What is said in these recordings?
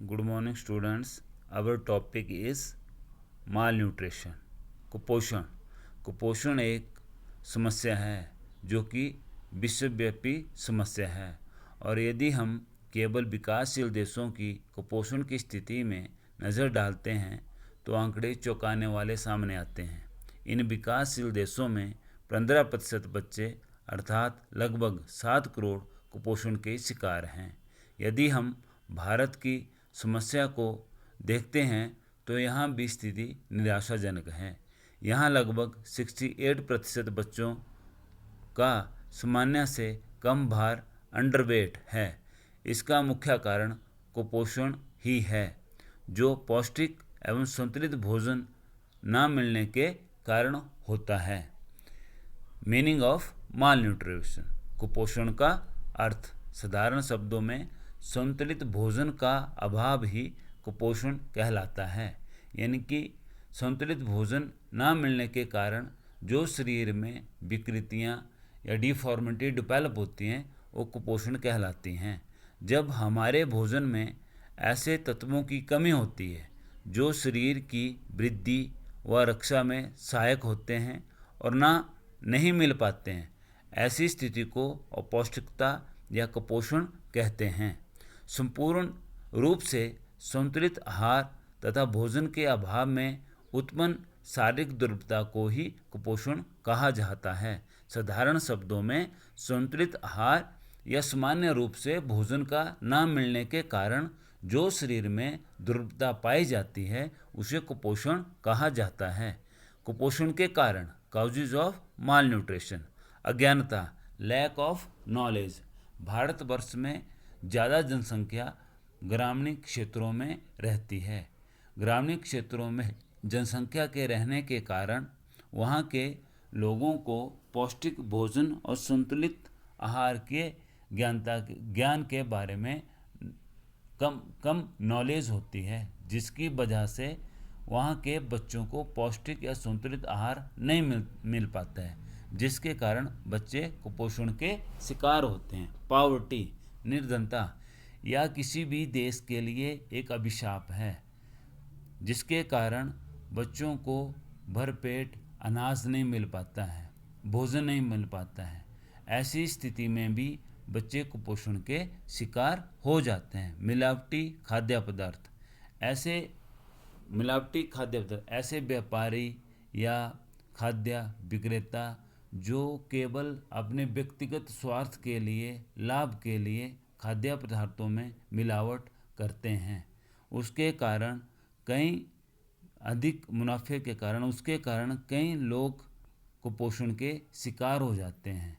Good morning, students. Our topic is malnutrition. कुपोषण कुपोषण एक समस्या है जो कि विश्वव्यापी समस्या है, और यदि हम केवल विकासशील देशों की कुपोषण की स्थिति में नज़र डालते हैं तो आंकड़े चौंकाने वाले सामने आते हैं। इन विकासशील देशों में 15% बच्चे अर्थात लगभग 7 करोड़ कुपोषण के शिकार हैं। यदि हम भारत की समस्या को देखते हैं तो यहाँ भी स्थिति निराशाजनक है। यहाँ लगभग 68% बच्चों का सामान्य से कम भार अंडरवेट है। इसका मुख्य कारण कुपोषण ही है, जो पौष्टिक एवं संतुलित भोजन न मिलने के कारण होता है। Meaning of mall nutrition. कुपोषण का अर्थ साधारण शब्दों में संतुलित भोजन का अभाव ही कुपोषण कहलाता है। यानी कि संतुलित भोजन ना मिलने के कारण जो शरीर में विकृतियाँ या डिफॉर्मिटी डेवलप होती हैं वो कुपोषण कहलाती हैं। जब हमारे भोजन में ऐसे तत्वों की कमी होती है जो शरीर की वृद्धि व रक्षा में सहायक होते हैं और नहीं मिल पाते हैं, ऐसी स्थिति को अपौष्टिकता या कुपोषण कहते हैं। संपूर्ण रूप से संतुलित आहार तथा भोजन के अभाव में उत्पन्न शारीरिक दुर्बलता को ही कुपोषण कहा जाता है। साधारण शब्दों में संतुलित आहार या सामान्य रूप से भोजन का न मिलने के कारण जो शरीर में दुर्बलता पाई जाती है उसे कुपोषण कहा जाता है। कुपोषण के कारण काउजेज ऑफ माल न्यूट्रिशन। अज्ञानता, लैक ऑफ नॉलेज। भारतवर्ष में ज़्यादा जनसंख्या ग्रामीण क्षेत्रों में रहती है। ग्रामीण क्षेत्रों में जनसंख्या के रहने के कारण वहाँ के लोगों को पौष्टिक भोजन और संतुलित आहार के ज्ञान के बारे में कम नॉलेज होती है, जिसकी वजह से वहाँ के बच्चों को पौष्टिक या संतुलित आहार नहीं मिल पाता है, जिसके कारण बच्चे कुपोषण के शिकार होते हैं। पॉवर्टी, निर्धनता, यह किसी भी देश के लिए एक अभिशाप है, जिसके कारण बच्चों को भरपेट अनाज नहीं मिल पाता है, भोजन नहीं मिल पाता है। ऐसी स्थिति में भी बच्चे कुपोषण के शिकार हो जाते हैं। मिलावटी खाद्य पदार्थ। ऐसे व्यापारी या खाद्य विक्रेता जो केवल अपने व्यक्तिगत स्वार्थ के लिए, लाभ के लिए खाद्य पदार्थों में मिलावट करते हैं, उसके कारण कई लोग कुपोषण के शिकार हो जाते हैं।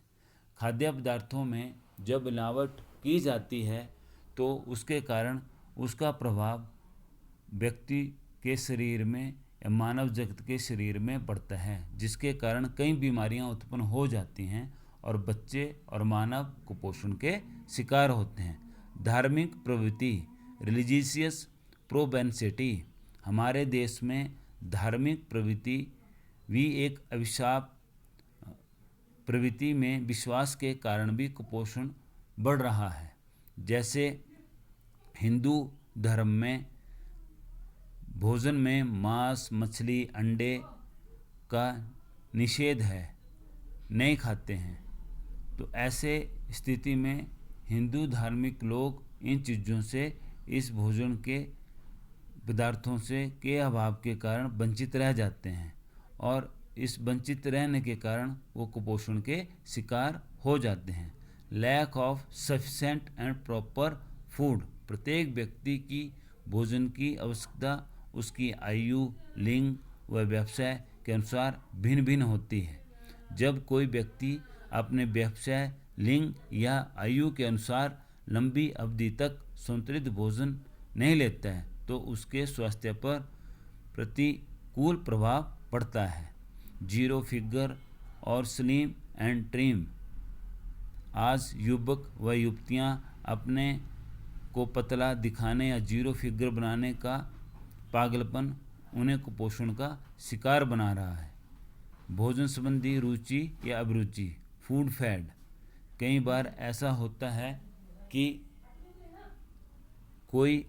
खाद्य पदार्थों में जब मिलावट की जाती है तो उसके कारण उसका प्रभाव व्यक्ति के शरीर में या मानव जगत के शरीर में पड़ता है, जिसके कारण कई बीमारियां उत्पन्न हो जाती हैं और बच्चे और मानव कुपोषण के शिकार होते हैं। धार्मिक प्रवृत्ति, रिलीजियस प्रोपेंसिटी। हमारे देश में धार्मिक प्रवृत्ति भी एक अभिशाप प्रवृत्ति में विश्वास के कारण भी कुपोषण बढ़ रहा है। जैसे हिंदू धर्म में भोजन में मांस, मछली, अंडे का निषेध है, नहीं खाते हैं। तो ऐसे स्थिति में हिंदू धार्मिक लोग इन चीज़ों से, इस भोजन के पदार्थों से के अभाव के कारण वंचित रह जाते हैं, और इस वंचित रहने के कारण वो कुपोषण के शिकार हो जाते हैं। Lack of sufficient and proper food. प्रत्येक व्यक्ति की भोजन की आवश्यकता उसकी आयु, लिंग व व्यवसाय के अनुसार भिन्न भिन्न होती है। जब कोई व्यक्ति अपने व्यवसाय, लिंग या आयु के अनुसार लंबी अवधि तक संतुलित भोजन नहीं लेता है तो उसके स्वास्थ्य पर प्रतिकूल प्रभाव पड़ता है। जीरो फिगर और स्लिम एंड ट्रिम। आज युवक व युवतियां अपने को पतला दिखाने या जीरो फिगर बनाने का पागलपन उन्हें कुपोषण का शिकार बना रहा है। भोजन संबंधी रुचि या अभिरुचि, फूड फैड। कई बार ऐसा होता है कि कोई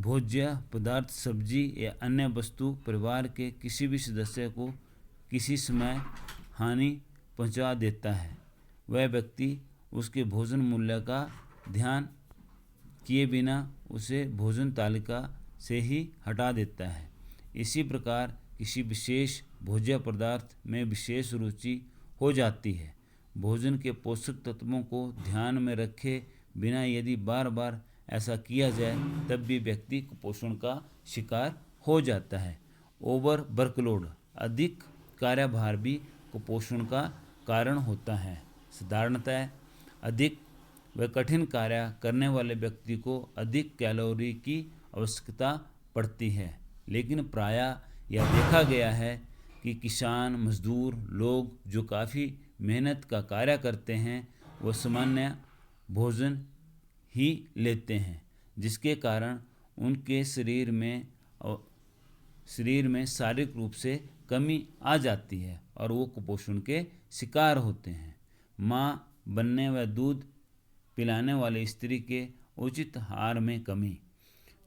भोज्य पदार्थ, सब्जी या अन्य वस्तु परिवार के किसी भी सदस्य को किसी समय हानि पहुंचा देता है, वह व्यक्ति उसके भोजन मूल्य का ध्यान किए बिना उसे भोजन तालिका से ही हटा देता है। इसी प्रकार किसी विशेष भोज्य पदार्थ में विशेष रुचि हो जाती है। भोजन के पोषक तत्वों को ध्यान में रखे बिना यदि बार बार ऐसा किया जाए तब भी व्यक्ति कुपोषण का शिकार हो जाता है। ओवर वर्कलोड, अधिक कार्यभार भी कुपोषण का कारण होता है। साधारणतः अधिक व कठिन कार्य करने वाले व्यक्ति को अधिक कैलोरी की आवश्यकता पड़ती है, लेकिन प्रायः यह देखा गया है कि किसान, मजदूर लोग जो काफ़ी मेहनत का कार्य करते हैं वो सामान्य भोजन ही लेते हैं, जिसके कारण उनके शरीर में शारीरिक रूप से कमी आ जाती है और वो कुपोषण के शिकार होते हैं। माँ बनने व दूध पिलाने वाली स्त्री के उचित आहार में कमी।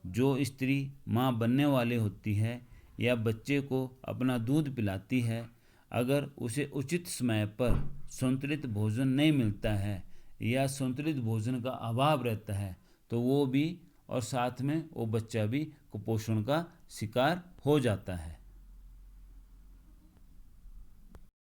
जो स्त्री माँ बनने वाली होती है या बच्चे को अपना दूध पिलाती है, अगर उसे उचित समय पर संतुलित भोजन नहीं मिलता है या संतुलित भोजन का अभाव रहता है तो वो भी और साथ में वो बच्चा भी कुपोषण का शिकार हो जाता है।